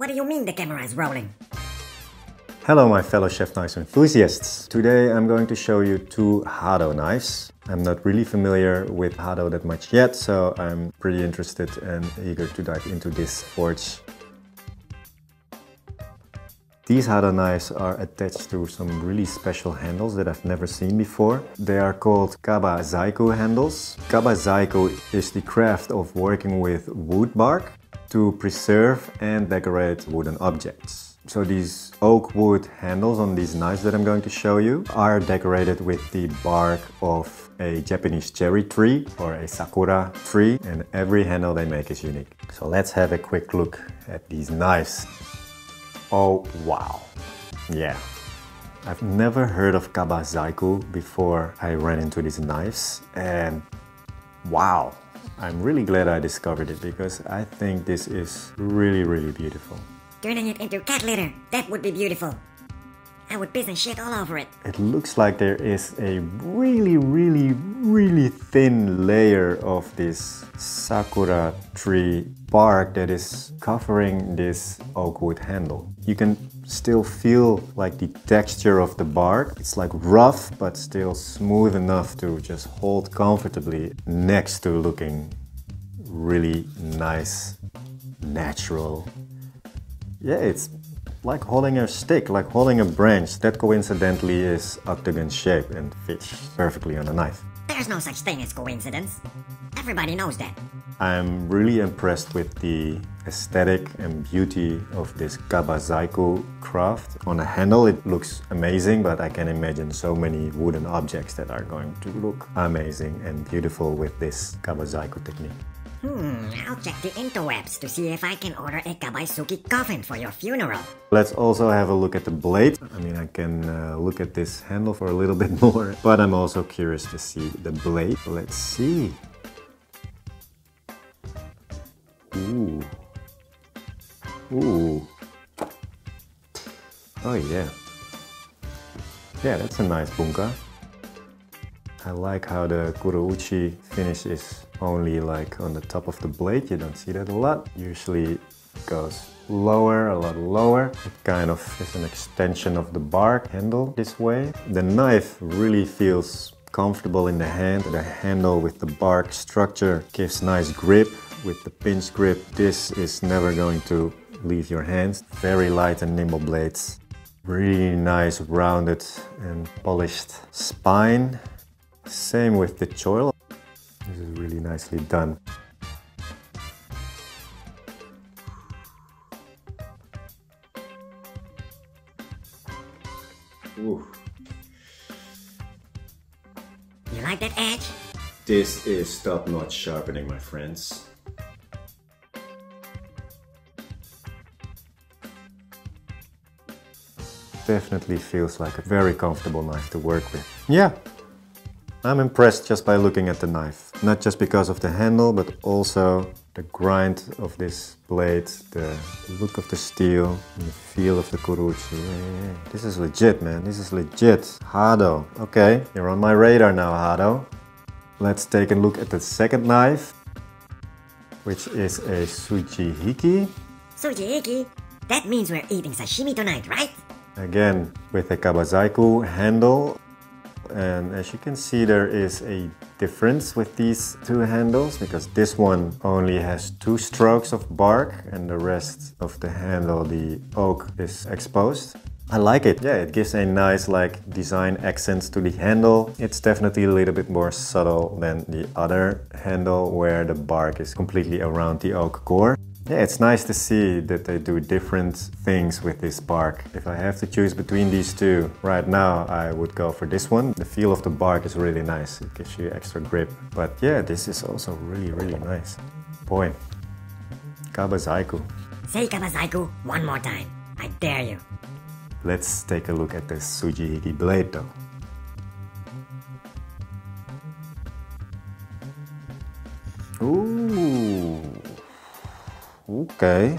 What do you mean the camera is rolling? Hello my fellow chef knives enthusiasts! Today I'm going to show you two Hado knives. I'm not really familiar with Hado that much yet, so I'm pretty interested and eager to dive into this forge. These Hado knives are attached to some really special handles that I've never seen before. They are called Kabazaiku handles. Kabazaiku is the craft of working with wood bark to preserve and decorate wooden objects. So these oak wood handles on these knives that I'm going to show you are decorated with the bark of a Japanese cherry tree or a sakura tree, and every handle they make is unique. So let's have a quick look at these knives. Oh wow, yeah. I've never heard of Kabazaiku before I ran into these knives, and wow, I'm really glad I discovered it because I think this is really beautiful. Turning it into cat litter, that would be beautiful. I would piss and shit all over it. It looks like there is a really thin layer of this sakura tree bark that is covering this oak wood handle. You can still feel like the texture of the bark. It's like rough but still smooth enough to just hold comfortably next to looking really nice, natural. Yeah, it's like holding a stick, like holding a branch that coincidentally is octagon shaped and fits perfectly on a knife. There's no such thing as coincidence. Everybody knows that. I'm really impressed with the aesthetic and beauty of this Kabazaiku craft. On a handle it looks amazing, but I can imagine so many wooden objects that are going to look amazing and beautiful with this Kabazaiku technique. I'll check the interwebs to see if I can order a Kabazaiku coffin for your funeral. Let's also have a look at the blade. I mean, I can look at this handle for a little bit more, but I'm also curious to see the blade. Let's see. Ooh. Ooh. Oh yeah. Yeah, that's a nice bunka. I like how the kurouchi finish is only like on the top of the blade. You don't see that a lot. Usually it goes lower, a lot lower. It kind of is an extension of the bark handle this way. The knife really feels comfortable in the hand. The handle with the bark structure gives nice grip. With the pinch grip, this is never going to leave your hands. Very light and nimble blades. Really nice rounded and polished spine. Same with the choil. This is really nicely done. Ooh. You like that edge? This is top-notch sharpening, my friends. Definitely feels like a very comfortable knife to work with. Yeah. I'm impressed just by looking at the knife. Not just because of the handle, but also the grind of this blade, the look of the steel, and the feel of the kurouchi. Yeah. This is legit, man. This is legit. Hado. Okay, you're on my radar now, Hado. Let's take a look at the second knife, which is a tsujihiki. Tsujihiki? That means we're eating sashimi tonight, right? Again, with a Kabazaiku handle. And as you can see, there is a difference with these two handles because this one only has 2 strokes of bark and the rest of the handle, the oak, is exposed. I like it. Yeah, it gives a nice like design accents to the handle. It's definitely a little bit more subtle than the other handle where the bark is completely around the oak core. Yeah, it's nice to see that they do different things with this bark. If I have to choose between these two right now, I would go for this one. The feel of the bark is really nice. It gives you extra grip. But yeah, this is also really nice. Boy, Kabazaiku. Say Kabazaiku one more time. I dare you. Let's take a look at the tsujihiki blade though. Ooh. Okay.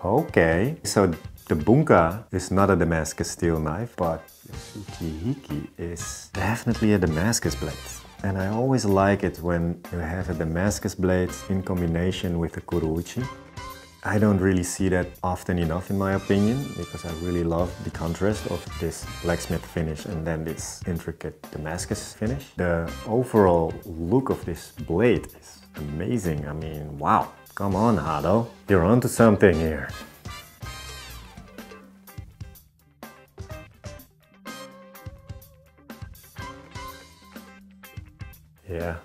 Okay. So the bunka is not a Damascus steel knife, but the tsujihiki is definitely a Damascus blade. And I always like it when you have a Damascus blade in combination with a kurouchi. I don't really see that often enough in my opinion, because I really love the contrast of this blacksmith finish and then this intricate Damascus finish. The overall look of this blade is amazing. I mean, wow. Come on, Hado. You're onto something here. Yeah,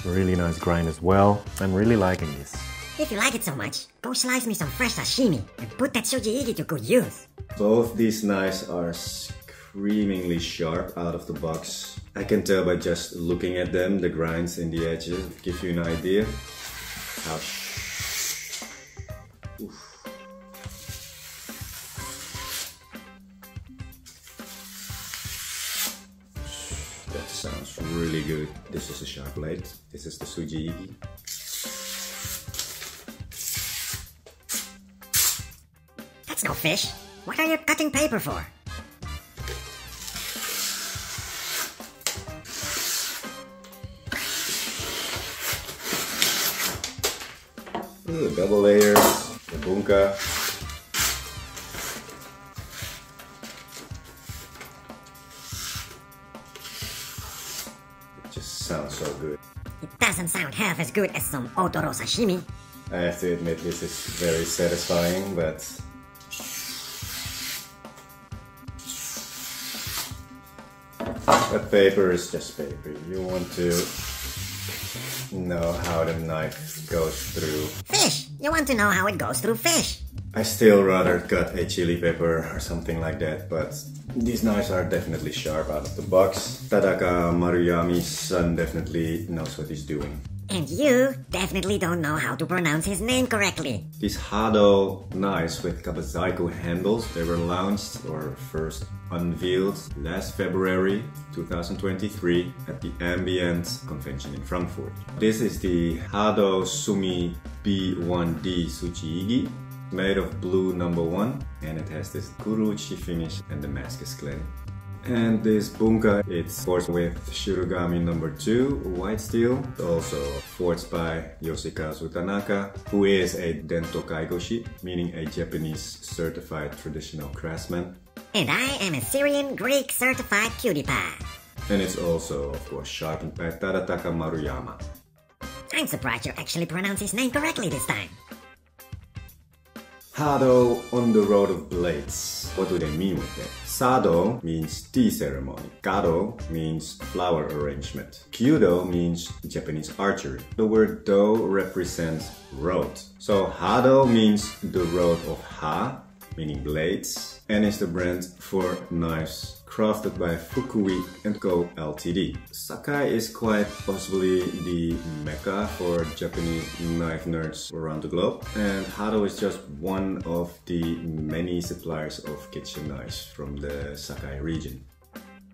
really nice grind as well. I'm really liking this. If you like it so much, go slice me some fresh sashimi and put that suji-igi to good use. Both these knives are screamingly sharp out of the box. I can tell by just looking at them, the grinds in the edges give you an idea how that sounds really good. This is a sharp blade. This is the suji-igi. That's no fish. What are you cutting paper for? Ooh, double layers, the bunka. It just sounds so good. It doesn't sound half as good as some otoro sashimi. I have to admit this is very satisfying, but paper is just paper. You want to know how the knife goes through Fish! You want to know how it goes through fish. I still rather cut a chili pepper or something like that, but these knives are definitely sharp out of the box. Tadaka Maruyami's son definitely knows what he's doing. And you definitely don't know how to pronounce his name correctly. These Hado knives with Kabazaiku handles, they were launched or first unveiled last February 2023 at the Ambiente convention in Frankfurt. This is the Hado Sumi B1D Suchi-igi, made of blue #1, and it has this kuruchi finish and Damascus clay. And this bunka, it's forged with Shirogami #2 white steel, also forged by Yoshikazu Tanaka, who is a Dento Kaigoshi, meaning a Japanese certified traditional craftsman. And I am a Syrian Greek certified cutie pie. And it's also, of course, sharpened by Tadataka Maruyama. I'm surprised you actually pronounced his name correctly this time. Hado on the road of blades. What do they mean with that? Sado means tea ceremony. Kado means flower arrangement. Kyudo means Japanese archery. The word do represents road. So Hado means the road of Ha, meaning blades, and is the brand for knives crafted by Fukui & Co. Ltd. Sakai is quite possibly the mecca for Japanese knife nerds around the globe, and Hado is just one of the many suppliers of kitchen knives from the Sakai region.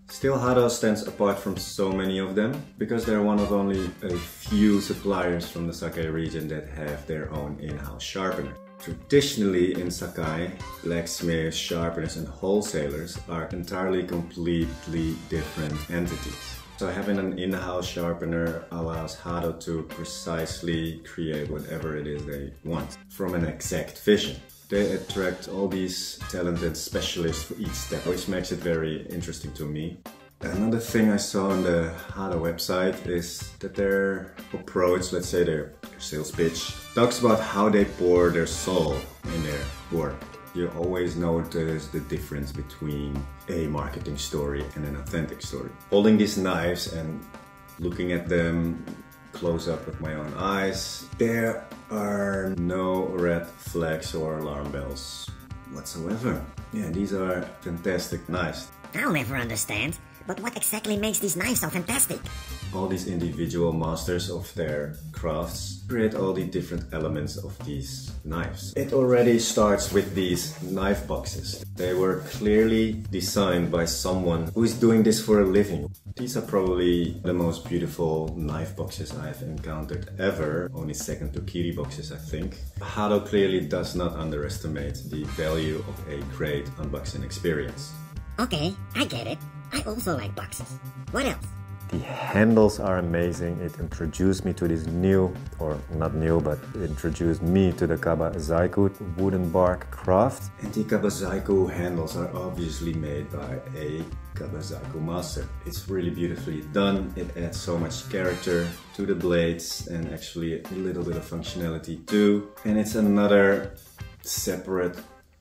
Still, Hado stands apart from so many of them because they're one of only a few suppliers from the Sakai region that have their own in-house sharpener. Traditionally in Sakai, blacksmiths, sharpeners and wholesalers are entirely completely different entities. So having an in-house sharpener allows Hado to precisely create whatever it is they want from an exact vision. They attract all these talented specialists for each step, which makes it very interesting to me. Another thing I saw on the Hado website is that their approach, let's say their sales pitch, talks about how they pour their soul in their work. You always notice the difference between a marketing story and an authentic story. Holding these knives and looking at them close up with my own eyes, there are no red flags or alarm bells whatsoever. Yeah, these are fantastic knives. I'll never understand, but what exactly makes these knives so fantastic? All these individual masters of their crafts create all the different elements of these knives. It already starts with these knife boxes. They were clearly designed by someone who is doing this for a living. These are probably the most beautiful knife boxes I've encountered ever, only second to kiri boxes I think. Hado clearly does not underestimate the value of a great unboxing experience. Okay, I get it. I also like boxes. What else? The handles are amazing. It introduced me to this new, or not new, but introduced me to the Kabazaiku wooden bark craft. And the Kabazaiku handles are obviously made by a Kabazaiku master. It's really beautifully done. It adds so much character to the blades and actually a little bit of functionality too. And it's another separate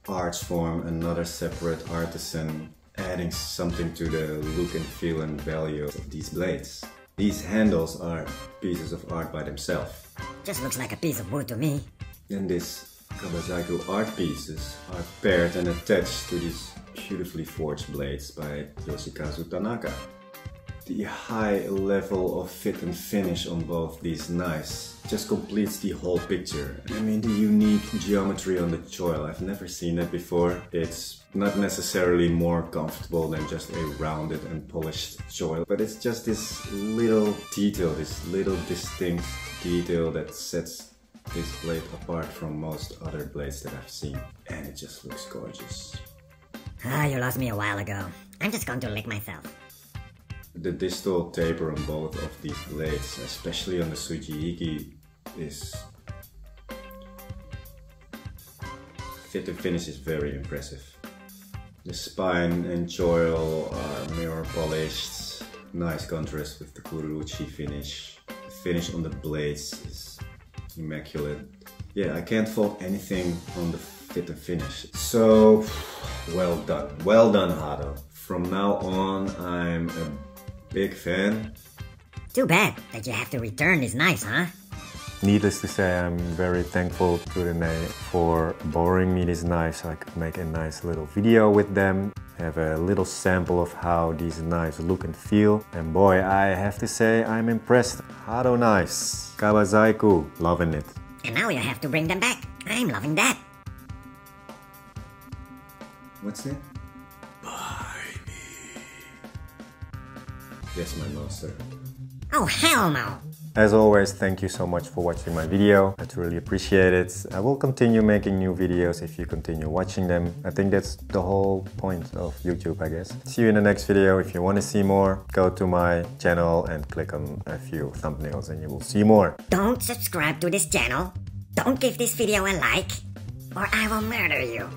art form, another separate artisan, adding something to the look and feel and value of these blades. These handles are pieces of art by themselves. Just looks like a piece of wood to me. And these Kabazaiku art pieces are paired and attached to these beautifully forged blades by Yoshikazu Tanaka. The high level of fit and finish on both these knives just completes the whole picture. I mean, the unique geometry on the choil, I've never seen that before. It's not necessarily more comfortable than just a rounded and polished choil, but it's just this little detail, this little distinct detail that sets this blade apart from most other blades that I've seen. And it just looks gorgeous. Ah, you lost me a while ago. I'm just going to lick myself. The distal taper on both of these blades, especially on the Tsuchihiki, is fit and finish is very impressive. The spine and choil are mirror polished, nice contrast with the Kururuchi finish. The finish on the blades is immaculate. Yeah, I can't fault anything on the fit and finish. So, well done Hado. From now on, I'm a big fan. Too bad that you have to return these knives, huh? Needless to say, I'm very thankful to Rene for borrowing me these knives so I could make a nice little video with them. Have a little sample of how these knives look and feel. And boy, I have to say I'm impressed. Hado knives, Kabazaiku, loving it. And now you have to bring them back. I'm loving that. What's that? Buy me. Yes, my master. Oh, hell no! As always, thank you so much for watching my video. I truly appreciate it. I will continue making new videos if you continue watching them. I think that's the whole point of YouTube, I guess. See you in the next video. If you want to see more, go to my channel and click on a few thumbnails and you will see more. Don't subscribe to this channel. Don't give this video a like, or I will murder you.